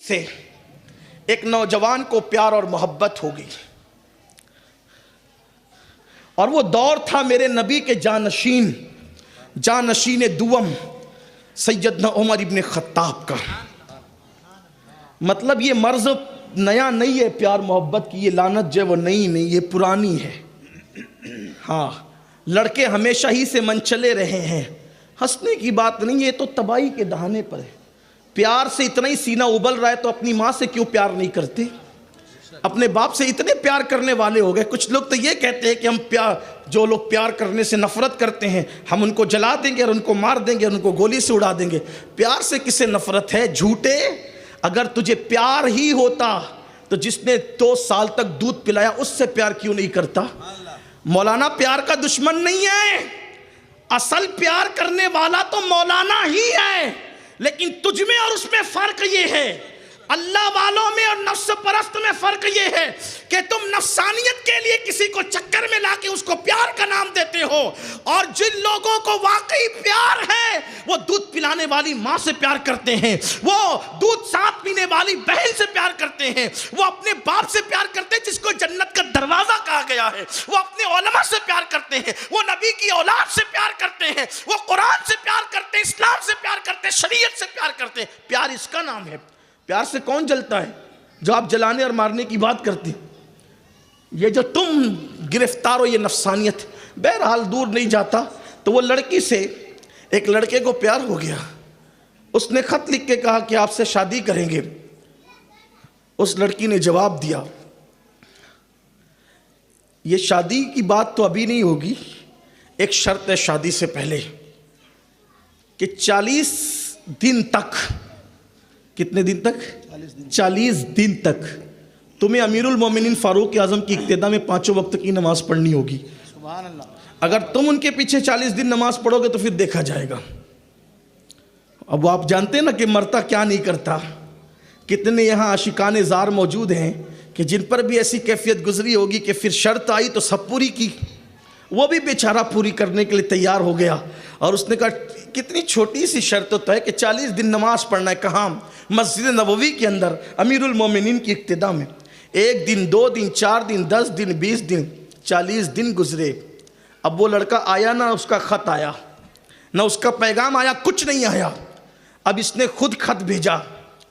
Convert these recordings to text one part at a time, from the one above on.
سے ایک نوجوان کو پیار اور محبت ہو گئی، اور وہ دور تھا میرے نبی کے جانشین دوم سیدنا عمر ابن خطاب کا۔ مطلب یہ مرض نیا نہیں ہے، پیار محبت کی یہ لعنت جو ہے وہ نئی نہیں، یہ پرانی ہے۔ ہاں، لڑکے ہمیشہ ہی سے منچلے رہے ہیں، ہنسنے کی بات نہیں، یہ تو تباہی کے دہانے پر ہے۔ پیار سے اتنا ہی سینہ ابل رہا ہے تو اپنی ماں سے کیوں پیار نہیں کرتے؟ اپنے باپ سے اتنے پیار کرنے والے ہو گئے۔ کچھ لوگ تو یہ کہتے ہیں کہ ہم جو لوگ پیار کرنے سے نفرت کرتے ہیں ہم ان کو جلا دیں گے اور ان کو مار دیں گے اور ان کو گولی سے اڑا دیں گے۔ پیار سے کسے نفرت ہے؟ جھوٹے! اگر تجھے پیار ہی ہوتا تو جس نے 2 سال تک دودھ پلایا اس سے پیار کیوں نہیں کرتا؟ مولانا پیار کا دشمن نہیں ہے، اصل پیار کرنے والا تو مولانا ہی ہے، لیکن تجھ میں اور اس میں فرق یہ ہے، اللہ والوں میں اور نفس پرست میں فرق یہ ہے کہ تم نفسانیت کے لیے کسی کو چکر میں لا کے اس کو پیار کا نام دیتے ہو، اور جن لوگوں کو واقعی پیار ہے وہ دودھ پلانے والی ماں سے پیار کرتے ہیں، وہ دودھ ساتھ پینے والی بہن سے پیار کرتے ہیں، وہ اپنے باپ سے پیار کرتے ہیں جس کو جنت کا دروازہ کہا گیا ہے، وہ اپنے علماء سے پیار کرتے ہیں، وہ نبی کی اولاد سے پیار کرتے ہیں، وہ قرآن سے پیار کرتے ہیں، اسلام سے پیار کرتے ہیں، شریعت سے پیار کرتے ہیں۔ پیار اس کا نام ہے۔ پیار سے کون جلتا ہے؟ جو آپ جلانے اور مارنے کی بات کرتے ہیں۔ یہ جو تم گرفتار ہو یہ نفسانیت، بہرحال دور نہیں جاتا تو وہ لڑکی سے ایک لڑکے کو پیار ہو گیا، اس نے خط لکھ کے کہا کہ آپ سے شادی کریں گے۔ اس لڑکی نے جواب دیا یہ شادی کی بات تو ابھی نہیں ہوگی، ایک شرط ہے شادی سے پہلے کہ 40 دن تک، کتنے دن تک؟ 40 دن تک تمہیں امیر المومنین فاروق اعظم کی اقتداء میں 5 وقت کی نماز پڑھنی ہوگی۔ سبحان اللہ۔ اگر تم ان کے پیچھے 40 دن نماز پڑھو گے تو پھر دیکھا جائے گا۔ اب وہ آپ جانتے ہیں نا کہ مرتا کیا نہیں کرتا۔ کتنے یہاں عاشقان زار موجود ہیں کہ جن پر بھی ایسی کیفیت گزری ہوگی کہ پھر شرط آئی تو سب پوری کی، وہ بھی بیچارہ پوری کرنے کے لیے تیار ہو گیا، اور اس نے کہا کتنی چھوٹی سی شرط تو ہے کہ 40 دن نماز پڑھنا ہے۔ کہاں؟ مسجد نبوی کے اندر امیر المومنین کی اقتداء میں۔ 1 دن 2 دن 4 دن 10 دن 20 دن 40 دن گزرے۔ اب وہ لڑکا آیا نہ اس کا خط آیا نہ اس کا پیغام آیا، کچھ نہیں آیا۔ اب اس نے خود خط بھیجا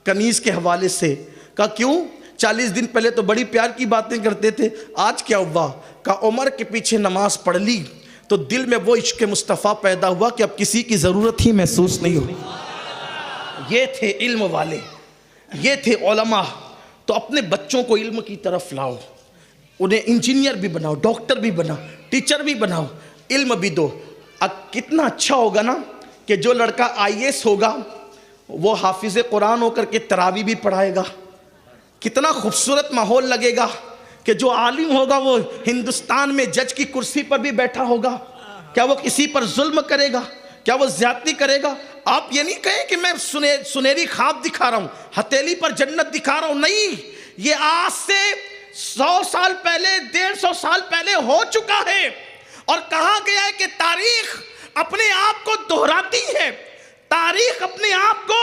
کنیز کے حوالے سے، کہا کیوں 40 دن پہلے تو بڑی پیار کی باتیں کرتے تھے، آج کیا ہوا؟ کہا عمر کے پیچھے نماز پڑھ لی تو دل میں وہ عشق مصطفیٰ پیدا ہوا کہ اب کسی کی ضرورت ہی محسوس نہیں ہوئی۔ یہ تھے علم والے، یہ تھے علماء۔ تو اپنے بچوں کو علم کی طرف لاؤ، انہیں انجینئر بھی بناؤ، ڈاکٹر بھی بناؤ، ٹیچر بھی بناؤ، علم بھی دو۔ اب کتنا اچھا ہوگا نا کہ جو لڑکا IAS ہوگا وہ حافظ قرآن ہو کر کے تراویح بھی پڑھائے گا۔ کتنا خوبصورت ماحول لگے گا کہ جو عالم ہوگا وہ ہندوستان میں جج کی کرسی پر بھی بیٹھا ہوگا۔ کیا وہ کسی پر ظلم کرے گا؟ کیا وہ زیادتی کرے گا؟ آپ یہ نہیں کہیں کہ میں سنہری خواب دکھا رہا ہوں، ہتھیلی پر جنت دکھا رہا ہوں، نہیں، یہ آج سے 100 سال پہلے 150 سال پہلے ہو چکا ہے، اور کہا گیا ہے کہ تاریخ اپنے آپ کو دہراتی ہے، تاریخ اپنے آپ کو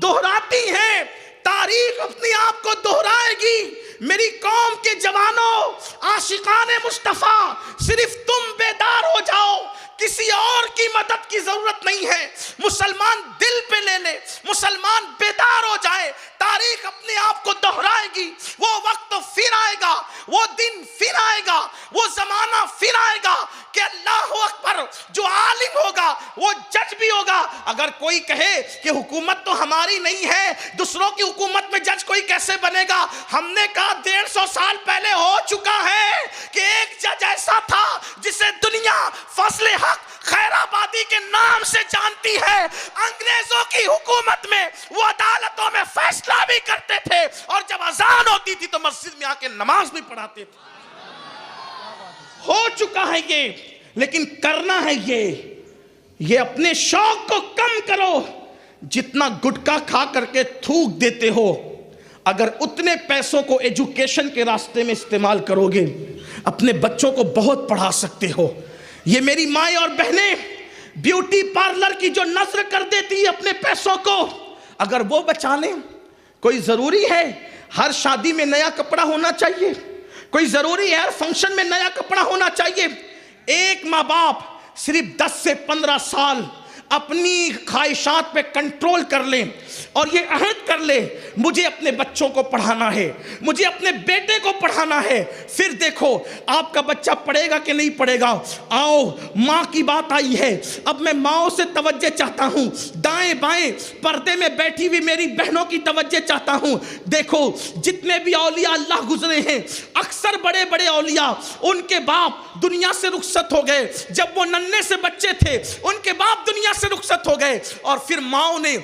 دہراتی ہے، تاریخ اپنے آپ کو دہرائے گی۔ میری قوم کے جوانوں، عاشقان مصطفیٰ، صرف تم بیدار ہو جاؤ، کسی اور کی مدد کی ضرورت نہیں ہے۔ مسلمان دل پہ لے لے، مسلمان بیدار ہو جائے، تاریخ اپنے آپ کو دہرائے گی۔ وہ وقت پھر آئے گا، وہ دن پھر آئے گا، وہ زمانہ پھر آئے گا کہ اللہ اکبر، جو عالم ہوگا وہ جج بھی ہوگا۔ اگر کوئی کہے کہ حکومت تو ہماری نہیں ہے، دوسروں کی حکومت میں جج کوئی کیسے بنے گا؟ ہم نے کہا 150 سال پہلے ہو چکا ہے کہ ایک جج ایسا تھا جسے دنیا فضل حق خیر آبادی کے نام سے جانتی ہے۔ انگریزوں کی حکومت میں وہ عدالتوں میں فیصلہ بھی کرتے تھے، اور جب اذان ہوتی تھی تو مسجد میں آ کے نماز بھی پڑھاتے تھے۔ ہو چکا ہے یہ، لیکن کرنا ہے یہ اپنے شوق کو کم کرو۔ جتنا گٹکا کھا کر کے تھوک دیتے ہو، اگر اتنے پیسوں کو ایجوکیشن کے راستے میں استعمال کرو گے اپنے بچوں کو بہت پڑھا سکتے ہو۔ یہ میری مائیں اور بہنیں بیوٹی پارلر کی جو نظر کر دیتی ہے اپنے پیسوں کو، اگر وہ بچا لیں، کوئی ضروری ہے ہر شادی میں نیا کپڑا ہونا چاہیے؟ کوئی ضروری ہے ہر فنکشن میں نیا کپڑا ہونا چاہیے؟ ایک ماں باپ صرف 10 سے 15 سال اپنی خواہشات پہ کنٹرول کر لیں اور یہ عہد کر لے مجھے اپنے بچوں کو پڑھانا ہے، مجھے اپنے بیٹے کو پڑھانا ہے، پھر دیکھو آپ کا بچہ پڑھے گا کہ نہیں پڑھے گا۔ آؤ ماں کی بات آئی ہے، اب میں ماؤں سے توجہ چاہتا ہوں، دائیں بائیں پردے میں بیٹھی ہوئی میری بہنوں کی توجہ چاہتا ہوں۔ دیکھو جتنے بھی اولیاء اللہ گزرے ہیں، اکثر بڑے بڑے اولیاء ان کے باپ دنیا سے رخصت ہو گئے، جب وہ ننھے سے بچے تھے ان کے باپ دنیا سے رخصت ہو گئے، اور پھر ماؤں نے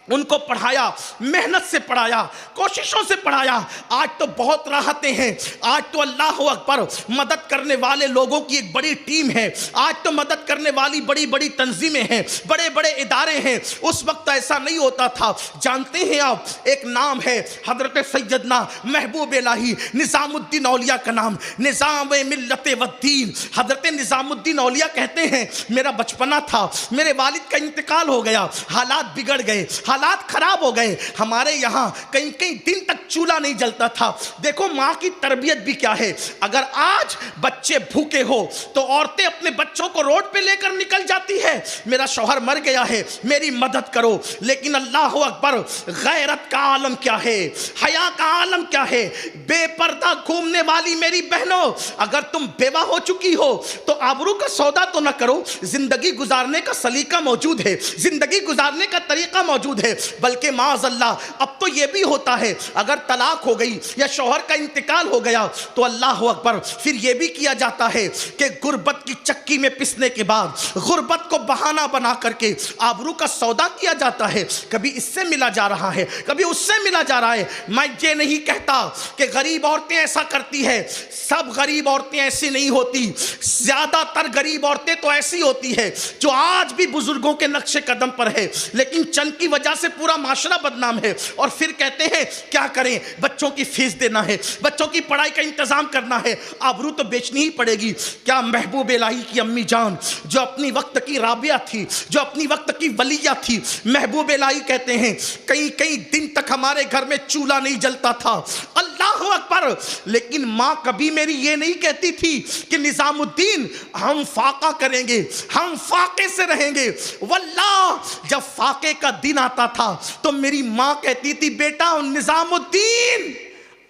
ان کو پڑھایا، محنت سے پڑھایا، کوششوں سے پڑھایا۔ آج تو بہت راحتیں ہیں، آج تو اللہ اکبر مدد کرنے والے لوگوں کی ایک بڑی ٹیم ہے، آج تو مدد کرنے والی بڑی بڑی تنظیمیں ہیں، بڑے بڑے ادارے ہیں۔ اس وقت ایسا نہیں ہوتا تھا۔ جانتے ہیں آپ ایک نام ہے حضرت سیدنا محبوب الہی نظام الدین اولیاء کا نام، نظام ملت والدین۔ حضرت نظام الدین اولیاء کہتے ہیں میرا بچپنا تھا، میرے والد کا انتقال ہو گیا، حالات بگڑ گئے، حالات خراب ہو گئے، ہمارے یہاں کئی کئی دن تک چولہا نہیں جلتا تھا۔ دیکھو ماں کی تربیت بھی کیا ہے، اگر آج بچے بھوکے ہو تو عورتیں اپنے بچوں کو روڈ پہ لے کر نکل جاتی ہے، میرا شوہر مر گیا ہے میری مدد کرو۔ لیکن اللہ اکبر غیرت کا عالم کیا ہے، حیا کا عالم کیا ہے، بے پردہ گھومنے والی میری بہنوں، اگر تم بیوہ ہو چکی ہو تو آبرو کا سودا تو نہ کرو، زندگی گزارنے کا سلیقہ موجود ہے، زندگی گزارنے کا طریقہ موجود ہے۔ بلکہ معاذ اللہ اب تو یہ بھی ہوتا ہے اگر طلاق ہو گئی یا شوہر کا انتقال ہو گیا تو اللہ اکبر پھر یہ بھی کیا جاتا ہے کہ غربت کی چکی میں پسنے کے بعد غربت کو بہانہ بنا کر کے آبرو کا سودا کیا جاتا ہے، کبھی اس سے ملا جا رہا ہے کبھی اس سے ملا جا رہا ہے۔ میں یہ نہیں کہتا کہ غریب عورتیں ایسا کرتی ہے، سب غریب عورتیں ایسی نہیں ہوتی، زیادہ تر غریب عورتیں تو ایسی ہوتی ہے جو آج بھی بزرگوں کے نقش قدم پر ہے، لیکن چند کی وجہ سے پورا معاشرہ بدنام ہے، اور پھر کہتے ہیں کیا کریں، بچوں کی فیس دینا ہے، بچوں کی پڑھائی کا انتظام کرنا ہے، آبرو تو بیچنی ہی پڑے گی۔ کیا محبوب الہی کی امی جان جو اپنی وقت کی رابعہ تھی، جو اپنی وقت کی ولیہ تھی، محبوب الہی کہتے ہیں کئی کئی دن تک ہمارے گھر میں چولہا نہیں جلتا تھا، اللہ اکبر، لیکن ماں کبھی میری یہ نہیں کہتی تھی کہ نظام الدین ہم فاقہ کریں گے، ہم فاقے سے رہیں گے۔ واللہ جب فاقے کا دن آتا تھا تو میری ماں کہتی تھی بیٹا نظام الدین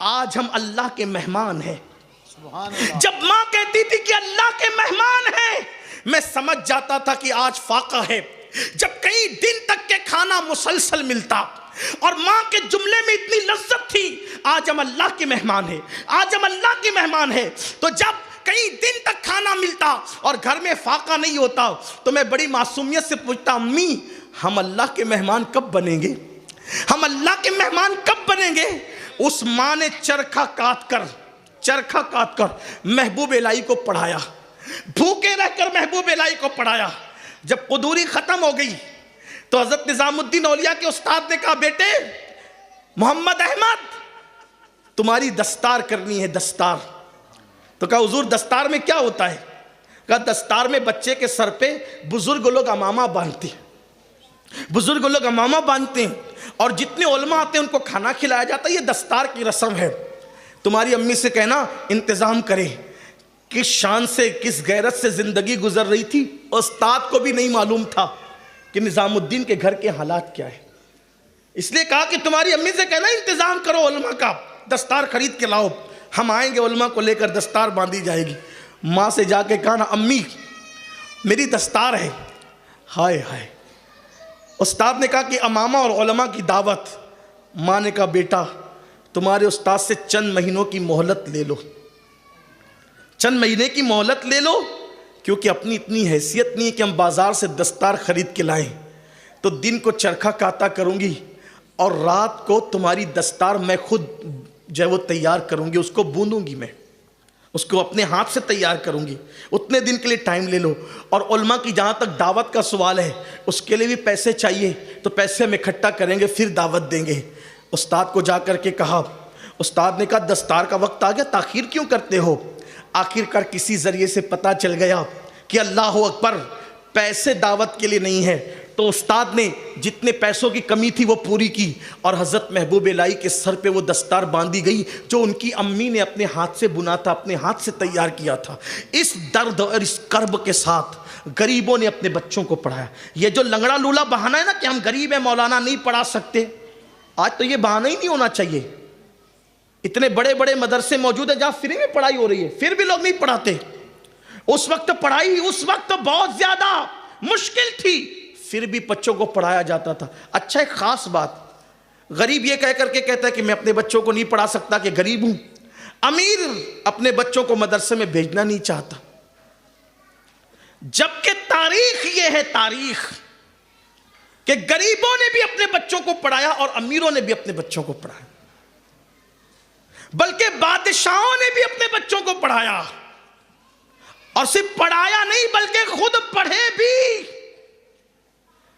آج ہم اللہ کے مہمان ہیں۔ جب ماں کہتی تھی کہ اللہ کے مہمان ہیں میں سمجھ جاتا تھا کہ آج فاقہ ہے۔ جب کئی دن تک کے کھانا مسلسل ملتا اور ماں کے جملے میں اتنی لذت تھی آج ہم اللہ کے مہمان ہیں، آج ہم اللہ کے مہمان ہیں، تو جب کئی دن تک کھانا ملتا اور گھر میں فاقہ نہیں ہوتا تو میں بڑی معصومیت سے پوچھتا امی ہم اللہ کے مہمان کب بنیں گے، ہم اللہ کے مہمان کب بنیں گے؟ اس ماں نے چرخہ کاٹ کر محبوب الہی کو پڑھایا، بھوکے رہ کر محبوب الہی کو پڑھایا۔ جب قدوری ختم ہو گئی تو حضرت نظام الدین اولیاء کے استاد نے کہا بیٹے محمد احمد تمہاری دستار کرنی ہے، دستار۔ تو کہا حضور دستار میں کیا ہوتا ہے؟ کہا دستار میں بچے کے سر پہ بزرگ لوگ امامہ باندھتے ہیں، بزرگ لوگ امامہ باندھتے ہیں اور جتنے علماء آتے ہیں ان کو کھانا کھلایا جاتا ہے، یہ دستار کی رسم ہے۔ تمہاری امی سے کہنا انتظام کرے۔ کس شان سے کس غیرت سے زندگی گزر رہی تھی استاد کو بھی نہیں معلوم تھا کہ نظام الدین کے گھر کے حالات کیا ہے، اس لیے کہا کہ تمہاری امی سے کہنا انتظام کرو علماء کا، دستار خرید کے لاؤ، ہم آئیں گے علماء کو لے کر دستار باندھی جائے گی۔ ماں سے جا کے کہا نا امی میری دستار ہے۔ ہائے ہائے، استاد نے کہا کہ امامہ اور علماء کی دعوت۔ ماں نے کہا بیٹا تمہارے استاد سے چند مہینوں کی مہلت لے لو، چند مہینے کی مہلت لے لو، کیونکہ اپنی اتنی حیثیت نہیں ہے کہ ہم بازار سے دستار خرید کے لائیں، تو دن کو چرخہ کاتا کروں گی اور رات کو تمہاری دستار میں خود جو ہے وہ تیار کروں گی، اس کو بوندوں گی، میں اس کو اپنے ہاتھ سے تیار کروں گی، اتنے دن کے لیے ٹائم لے لو۔ اور علماء کی جہاں تک دعوت کا سوال ہے اس کے لیے بھی پیسے چاہیے، تو پیسے ہم اکٹھا کریں گے پھر دعوت دیں گے۔ استاد کو جا کر کے کہا، استاد نے کہا دستار کا وقت آ گیا، تاخیر کیوں کرتے ہو؟ آخر کار کسی ذریعے سے پتہ چل گیا کہ اللہ اکبر پیسے دعوت کے لیے نہیں ہے، تو استاد نے جتنے پیسوں کی کمی تھی وہ پوری کی، اور حضرت محبوب الہی کے سر پہ وہ دستار باندھی گئی جو ان کی امی نے اپنے ہاتھ سے بنا تھا، اپنے ہاتھ سے تیار کیا تھا۔ اس درد اور اس کرب کے ساتھ غریبوں نے اپنے بچوں کو پڑھایا۔ یہ جو لنگڑا لولا بہانہ ہے نا کہ ہم غریب ہیں مولانا نہیں پڑھا سکتے، آج تو یہ بہانہ ہی نہیں ہونا چاہیے۔ اتنے بڑے بڑے مدرسے موجود ہیں جہاں فری میں پڑھائی ہو رہی ہے، پھر بھی لوگ نہیں پڑھاتے۔ اس وقت پڑھائی اس وقت بہت زیادہ مشکل تھی، پھر بھی بچوں کو پڑھایا جاتا تھا۔ اچھا ایک خاص بات، غریب یہ کہہ کر کے کہتا ہے کہ میں اپنے بچوں کو نہیں پڑھا سکتا کہ غریب ہوں، امیر اپنے بچوں کو مدرسے میں بھیجنا نہیں چاہتا، جبکہ تاریخ یہ ہے، تاریخ کہ غریبوں نے بھی اپنے بچوں کو پڑھایا اور امیروں نے بھی اپنے بچوں کو پڑھایا، بلکہ بادشاہوں نے بھی اپنے بچوں کو پڑھایا، اور صرف پڑھایا نہیں بلکہ خود پڑھے بھی۔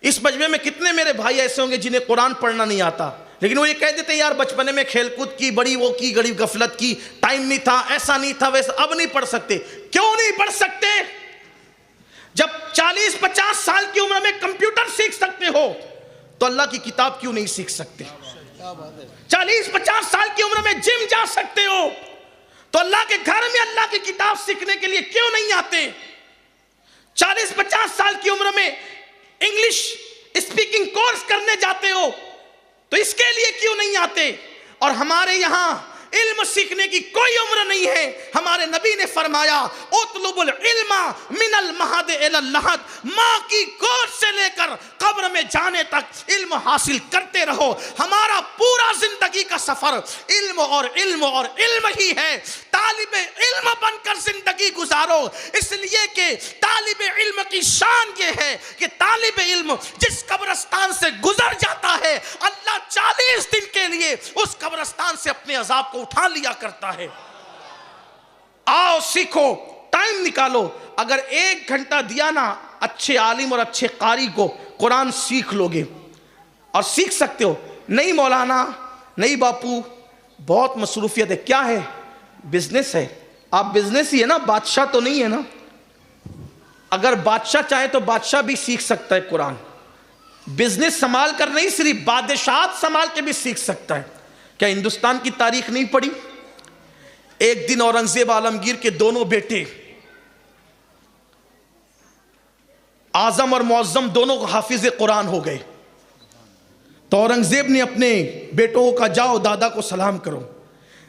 اس مجمع میں کتنے میرے بھائی ایسے ہوں گے جنہیں قرآن پڑھنا نہیں آتا، لیکن وہ یہ کہہ دیتے یار بچپنے میں کھیل کود کی، بڑی وہ کی، بڑی غفلت کی، ٹائم نہیں تھا، ایسا نہیں تھا، ویسا۔ اب نہیں پڑھ سکتے۔ کیوں نہیں پڑھ سکتے؟ جب 40-50 سال کی عمر میں کمپیوٹر سیکھ سکتے ہو تو اللہ کی کتاب کیوں نہیں سیکھ سکتے؟ 40-50 سال کی عمر میں جم جا سکتے ہو تو اللہ کے گھر میں اللہ کی کتاب سیکھنے کے لیے کیوں نہیں آتے؟ 40-50 سال کی عمر میں انگلش اسپیکنگ کورس کرنے جاتے ہو تو اس کے لیے کیوں نہیں آتے؟ اور ہمارے یہاں علم سیکھنے کی کوئی عمر نہیں ہے۔ ہمارے نبی نے فرمایا اطلب العلم من المہد الی اللحد، ماں کی گود سے لے کر قبر میں جانے تک علم حاصل کرتے رہو۔ ہمارا پورا زندگی کا سفر علم اور علم اور علم ہی ہے۔ طالب علم بن کر زندگی گزارو، اس لیے کہ طالب علم کی شان یہ ہے کہ طالب علم جس قبرستان سے گزر جاتا ہے اللہ 40 دن کے لیے اس قبرستان سے اپنے عذاب کو اٹھا لیا کرتا ہے۔ آؤ سیکھو، ٹائم نکالو۔ اگر 1 گھنٹہ دیا نا اچھے عالم اور اچھے قاری کو، قرآن سیکھ لو گے اور سیکھ سکتے ہو۔ نہیں مولانا، نہیں باپو، بہت مصروفیت ہے۔ کیا ہے؟ بزنس ہے۔ آپ بزنس ہی ہے نا، بادشاہ تو نہیں ہے نا۔ اگر بادشاہ چاہے تو بادشاہ بھی سیکھ سکتا ہے قرآن۔ بزنس سنبھال کر نہیں، صرف بادشاہت سنبھال کے بھی سیکھ سکتا ہے۔ کیا ہندوستان کی تاریخ نہیں پڑھی؟ ایک دن اورنگزیب عالمگیر کے دونوں بیٹے اعظم اور معظم دونوں حافظ قرآن ہو گئے، تو اورنگزیب نے اپنے بیٹوں کو کہا جاؤ دادا کو سلام کرو۔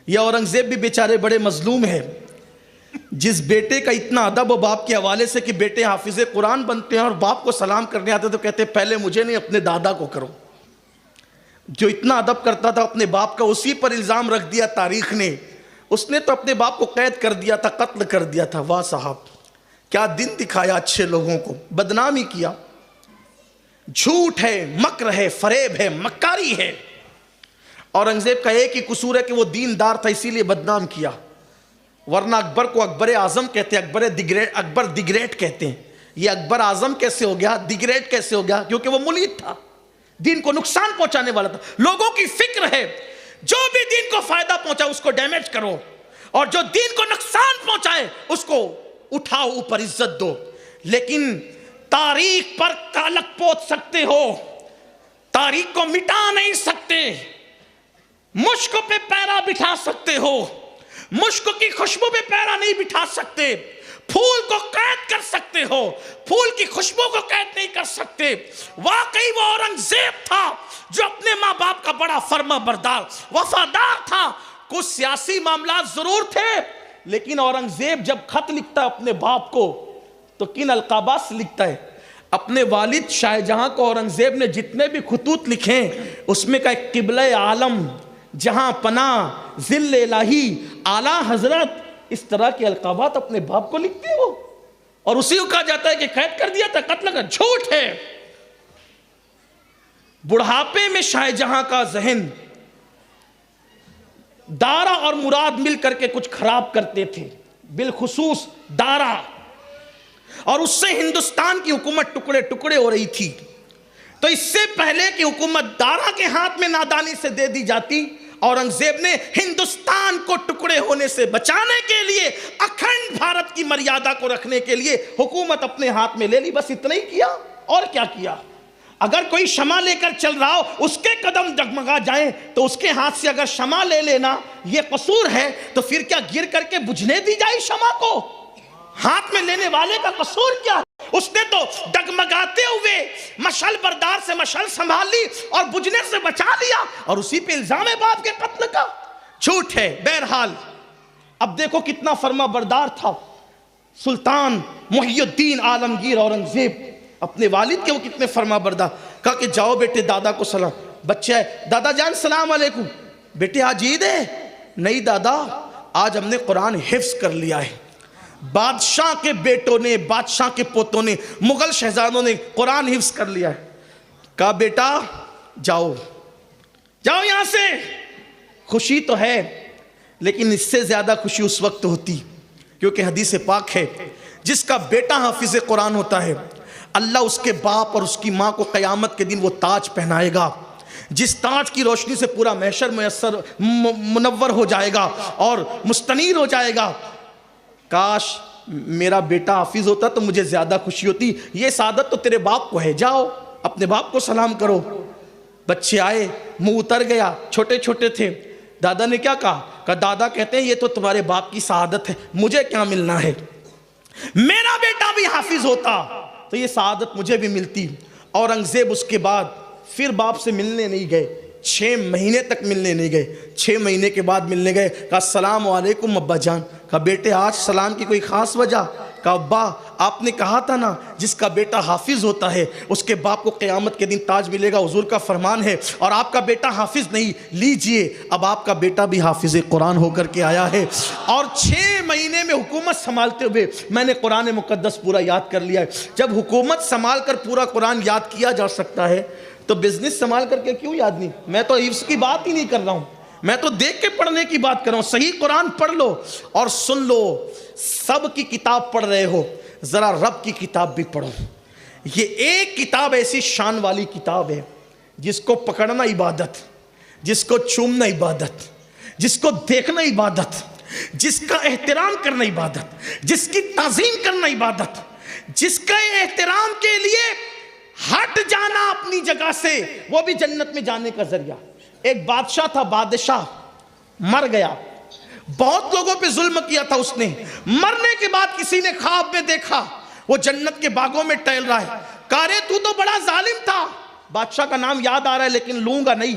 یہ اورنگزیب بھی بیچارے بڑے مظلوم ہیں، جس بیٹے کا اتنا ادب و باپ کے حوالے سے کہ بیٹے حافظ قرآن بنتے ہیں اور باپ کو سلام کرنے آتے تو کہتے پہلے مجھے نہیں اپنے دادا کو کرو۔ جو اتنا ادب کرتا تھا اپنے باپ کا، اسی پر الزام رکھ دیا تاریخ نے۔ اس نے تو اپنے باپ کو قید کر دیا تھا، قتل کر دیا تھا۔ واہ صاحب، کیا دن دکھایا اچھے لوگوں کو، بدنامی کیا۔ جھوٹ ہے، مکر ہے، فریب ہے، مکاری ہے۔ اورنگزیب کا ایک ہی قصور ہے کہ وہ دیندار تھا، اسی لیے بدنام کیا، ورنہ اکبر کو اکبر اعظم کہتے ہیں، اکبر دی گریٹ کہتے ہیں۔ یہ اکبر اعظم کیسے ہو گیا، دی گریٹ کیسے ہو گیا؟ کیونکہ وہ ملحد تھا، دین کو نقصان پہنچانے والا تھا۔ لوگوں کی فکر ہے جو بھی دین کو فائدہ پہنچائے اس کو ڈیمیج کرو، اور جو دین کو نقصان پہنچائے اس کو اٹھاؤ اوپر، عزت دو۔ لیکن تاریخ پر کالک پوت سکتے ہو، تاریخ کو مٹا نہیں سکتے۔ مشک پہ پیرا بٹھا سکتے ہو، مشک کی خوشبو پہ پیرا نہیں بٹھا سکتے۔ پھول کو قید کر سکتے ہو، پھول کی خوشبو کو قید نہیں کر سکتے۔ واقعی وہ اورنگزیب تھا جو اپنے ماں باپ کا بڑا فرما بردار وفادار تھا۔ کچھ سیاسی معاملات ضرور تھے، لیکن اورنگزیب جب خط لکھتا ہے اپنے باپ کو تو کن القابات سے لکھتا ہے؟ اپنے والد شاہ جہاں کو اورنگزیب نے جتنے بھی خطوط لکھے اس میں کا ایک قبلہ عالم، جہاں پناہ، ذل الہی، اعلیٰ حضرت، اس طرح کے القابات اپنے باپ کو لکھتے ہو، اور اسی کو کہا جاتا ہے کہ قید کر دیا تھا، قتل کا۔ جھوٹ ہے۔ بڑھاپے میں شاہ جہاں کا ذہن دارا اور مراد مل کر کے کچھ خراب کرتے تھے، بالخصوص دارا، اور اس سے ہندوستان کی حکومت ٹکڑے ٹکڑے ہو رہی تھی۔ تو اس سے پہلے کہ حکومت دارا کے ہاتھ میں نادانی سے دے دی جاتی، اورنگزیب نے ہندوستان کو ٹکڑے ہونے سے بچانے کے لیے، اکھنڈ بھارت کی مریادہ کو رکھنے کے لیے حکومت اپنے ہاتھ میں لے لی۔ بس اتنا ہی کیا، اور کیا کیا؟ اگر کوئی شمع لے کر چل رہا ہو اس کے قدم ڈگمگا جائیں تو اس کے ہاتھ سے اگر شمع لے لینا یہ قصور ہے تو پھر کیا گر کر کے بجھنے دی جائے شمع کو؟ ہاتھ میں لینے والے کا قصور کیا؟ اس نے تو ڈگمگاتے ہوئے مشعل بردار سے مشعل سنبھال لی اور بجھنے سے بچا لیا، اور اسی پہ الزام ہے باپ کے قتل کا؟ جھوٹ ہے۔ بہرحال اب دیکھو کتنا فرما بردار تھا سلطان محی الدین عالمگیر اورنگزیب، اپنے والد کے وہ کتنے فرما بردار۔ کہا کہ جاؤ بیٹے دادا کو سلام، بچہ ہے، دادا جان سلام علیکم، بیٹے آج عید ہے؟ نہیں دادا، آج ہم نے قرآن حفظ کر لیا ہے، بادشاہ کے بیٹوں نے، بادشاہ کے پوتوں نے، مغل شہزادوں نے قرآن حفظ کر لیا ہے۔ کہا بیٹا جاؤ جاؤ یہاں سے۔ خوشی تو ہے لیکن اس سے زیادہ خوشی اس وقت ہوتی، کیونکہ حدیث پاک ہے جس کا بیٹا حافظ قرآن ہوتا ہے اللہ اس کے باپ اور اس کی ماں کو قیامت کے دن وہ تاج پہنائے گا، جس تاج کی روشنی سے پورا محشر میسر منور ہو جائے گا اور مستنیر ہو جائے گا۔ کاش میرا بیٹا حافظ ہوتا تو مجھے زیادہ خوشی ہوتی، یہ سعادت تو تیرے باپ کو ہے، جاؤ اپنے باپ کو سلام کرو۔ بچے آئے، منہ اتر گیا، چھوٹے چھوٹے تھے۔ دادا نے کیا کہا دادا کہتے ہیں یہ تو تمہارے باپ کی سعادت ہے، مجھے کیا ملنا ہے؟ میرا بیٹا بھی حافظ ہوتا تو یہ سعادت مجھے بھی ملتی۔ اورنگزیب اس کے بعد پھر باپ سے ملنے نہیں گئے، 6 مہینے تک ملنے نہیں گئے۔ 6 مہینے کے بعد ملنے گئے، کہا السلام علیکم ابا جان۔ کہا بیٹے آج سلام کی کوئی خاص وجہ؟ کہا ابا آپ نے کہا تھا نا جس کا بیٹا حافظ ہوتا ہے اس کے باپ کو قیامت کے دن تاج ملے گا، حضور کا فرمان ہے، اور آپ کا بیٹا حافظ نہیں، لیجئے اب آپ کا بیٹا بھی حافظ قرآن ہو کر کے آیا ہے، اور 6 مہینے میں حکومت سنبھالتے ہوئے میں نے قرآن مقدس پورا یاد کر لیا ہے۔ جب حکومت سنبھال کر پورا قرآن یاد کیا جا سکتا ہے تو بزنس سنبھال کر کے کیوں یاد نہیں؟ میں تو حفظ کی بات ہی نہیں کر رہا ہوں، میں تو دیکھ کے پڑھنے کی بات کر رہا ہوں۔ صحیح قرآن پڑھ لو اور سن لو، سب کی کتاب پڑھ رہے ہو، ذرا رب کی کتاب بھی پڑھو۔ یہ ایک کتاب ایسی شان والی کتاب ہے جس کو پکڑنا عبادت، جس کو چومنا عبادت، جس کو دیکھنا عبادت، جس کا احترام کرنا عبادت، جس کی تعظیم کرنا عبادت، جس کا احترام کے لیے ہٹ جانا اپنی جگہ سے وہ بھی جنت میں جانے کا ذریعہ۔ ایک بادشاہ تھا، بادشاہ مر گیا، بہت لوگوں پہ ظلم کیا تھا اس نے، مرنے کے بعد کسی نے خواب میں دیکھا وہ جنت کے باغوں میں ٹہل رہا ہے، کہا رے تو بڑا ظالم تھا۔ بادشاہ کا نام یاد آ رہا ہے لیکن لوں گا نہیں،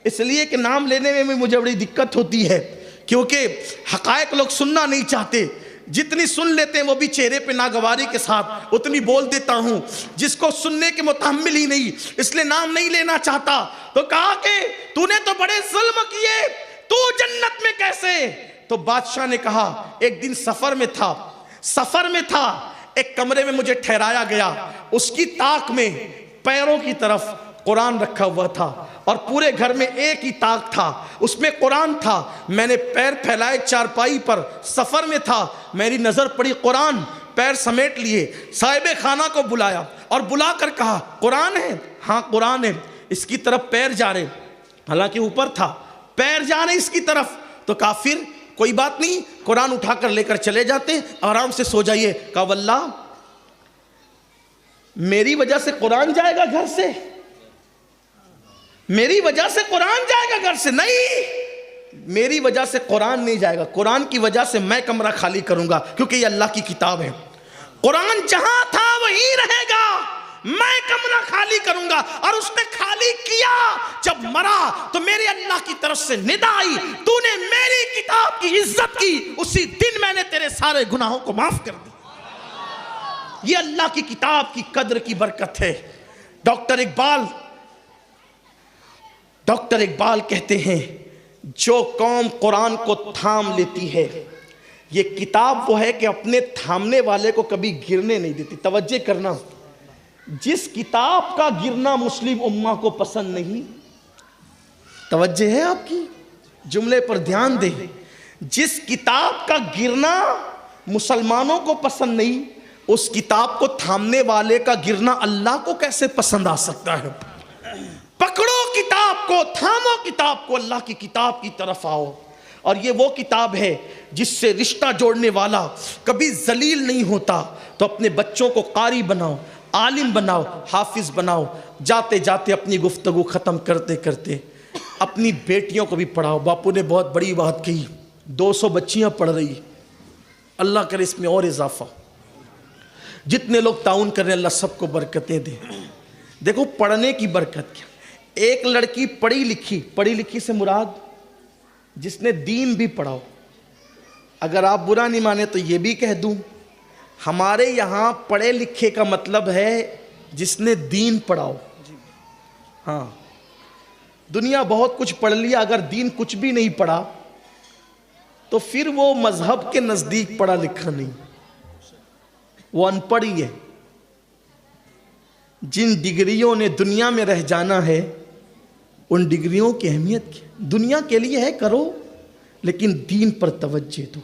اس لیے کہ نام لینے میں مجھے بڑی دقت ہوتی ہے، کیونکہ حقائق لوگ سننا نہیں چاہتے، جتنی سن لیتے ہیں وہ بھی چہرے پہ ناگواری کے ساتھ اتنی بول دیتا ہوں، جس کو سننے کے متحمل ہی نہیں، اس لیے نام نہیں لینا چاہتا۔ تو کہا کہ تو نے تو بڑے ظلم کیے، تو جنت میں کیسے؟ تو بادشاہ نے کہا ایک دن سفر میں تھا، ایک کمرے میں مجھے ٹھہرایا گیا، اس کی طاق میں پیروں کی طرف قرآن رکھا ہوا تھا، اور پورے گھر میں ایک ہی طاق تھا، اس میں قرآن تھا۔ میں نے پیر پھیلائے چارپائی پر، سفر میں تھا، میری نظر پڑی قرآن، پیر سمیٹ لیے، صاحب خانہ کو بلایا اور بلا کر کہا قرآن ہے؟ ہاں قرآن ہے۔ اس کی طرف پیر جا رہے، حالانکہ اوپر تھا، پیر جا رہے اس کی طرف، تو کافر کوئی بات نہیں، قرآن اٹھا کر لے کر چلے جاتے، آرام سے سو جائیے۔ کہا واللہ میری وجہ سے قرآن جائے گا گھر سے؟ میری وجہ سے قرآن جائے گا گھر سے؟ نہیں، میری وجہ سے قرآن نہیں جائے گا، قرآن کی وجہ سے میں کمرہ خالی کروں گا، کیونکہ یہ اللہ کی کتاب ہے، قرآن جہاں تھا وہیں رہے گا، میں کمرہ خالی کروں گا۔ اور اس نے خالی کیا، جب مرا تو میرے اللہ کی طرف سے ندا آئی، تو نے میری کتاب کی عزت کی، اسی دن میں نے تیرے سارے گناہوں کو معاف کر دی۔ یہ اللہ کی کتاب کی قدر کی برکت ہے۔ ڈاکٹر اقبال کہتے ہیں جو قوم قرآن کو تھام لیتی ہے، یہ کتاب وہ ہے کہ اپنے تھامنے والے کو کبھی گرنے نہیں دیتی۔ توجہ کرنا، جس کتاب کا گرنا مسلم امہ کو پسند نہیں، توجہ ہے آپ کی، جملے پر دھیان دیں، جس کتاب کا گرنا مسلمانوں کو پسند نہیں، اس کتاب کو تھامنے والے کا گرنا اللہ کو کیسے پسند آ سکتا ہے؟ پکڑو کتاب کو، تھامو کتاب کو، اللہ کی کتاب کی طرف آؤ، اور یہ وہ کتاب ہے جس سے رشتہ جوڑنے والا کبھی ذلیل نہیں ہوتا۔ تو اپنے بچوں کو قاری بناؤ، عالم بناؤ، حافظ بناؤ، جاتے جاتے اپنی گفتگو ختم کرتے کرتے اپنی بیٹیوں کو بھی پڑھاؤ۔ باپو نے بہت بڑی بات کہی، 200 بچیاں پڑھ رہی، اللہ کرے اس میں اور اضافہ، جتنے لوگ تعاون کر رہے ہیں اللہ سب کو برکتیں دے۔ دیکھو پڑھنے کی برکت کیا، ایک لڑکی پڑھی لکھی سے مراد جس نے دین بھی پڑھاؤ۔ اگر آپ برا نہیں مانے تو یہ بھی کہہ دوں، ہمارے یہاں پڑھے لکھے کا مطلب ہے جس نے دین پڑھاؤ۔ ہاں دنیا بہت کچھ پڑھ لیا، اگر دین کچھ بھی نہیں پڑھا تو پھر وہ مذہب کے نزدیک پڑھا لکھا نہیں، وہ ان پڑھ ہی ہے۔ جن ڈگریوں نے دنیا میں رہ جانا ہے ان ڈگریوں کی اہمیت کیا؟ دنیا کے لیے ہے کرو لیکن دین پر توجہ دو۔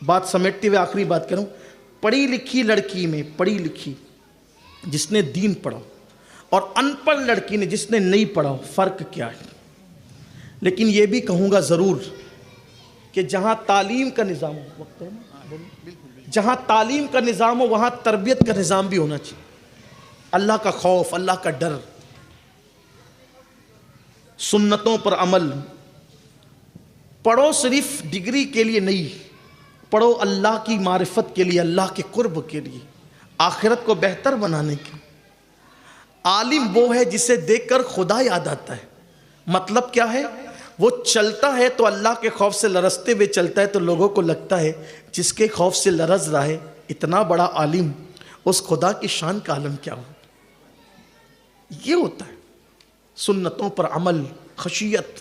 بات سمیٹتے ہوئے آخری بات کروں، پڑھی لکھی لڑکی میں پڑھی لکھی جس نے دین پڑھا اور ان پڑھ لڑکی نے جس نے نہیں پڑھا، فرق کیا ہے؟ لیکن یہ بھی کہوں گا ضرور کہ جہاں تعلیم کا نظام ہو، وقت ہے نا، جہاں تعلیم کا نظام ہو وہاں تربیت کا نظام بھی ہونا چاہیے۔ اللہ کا خوف، اللہ کا ڈر، سنتوں پر عمل۔ پڑھو صرف ڈگری کے لیے نہیں، پڑھو اللہ کی معرفت کے لیے، اللہ کے قرب کے لیے، آخرت کو بہتر بنانے کے۔ عالم وہ ہے جسے دیکھ کر خدا یاد آتا ہے۔ مطلب کیا ہے؟ وہ چلتا ہے تو اللہ کے خوف سے لرزتے ہوئے چلتا ہے تو لوگوں کو لگتا ہے جس کے خوف سے لرز رہا ہے اتنا بڑا عالم، اس خدا کی شان کا عالم کیا ہو۔ یہ ہوتا ہے سنتوں پر عمل، خشیت۔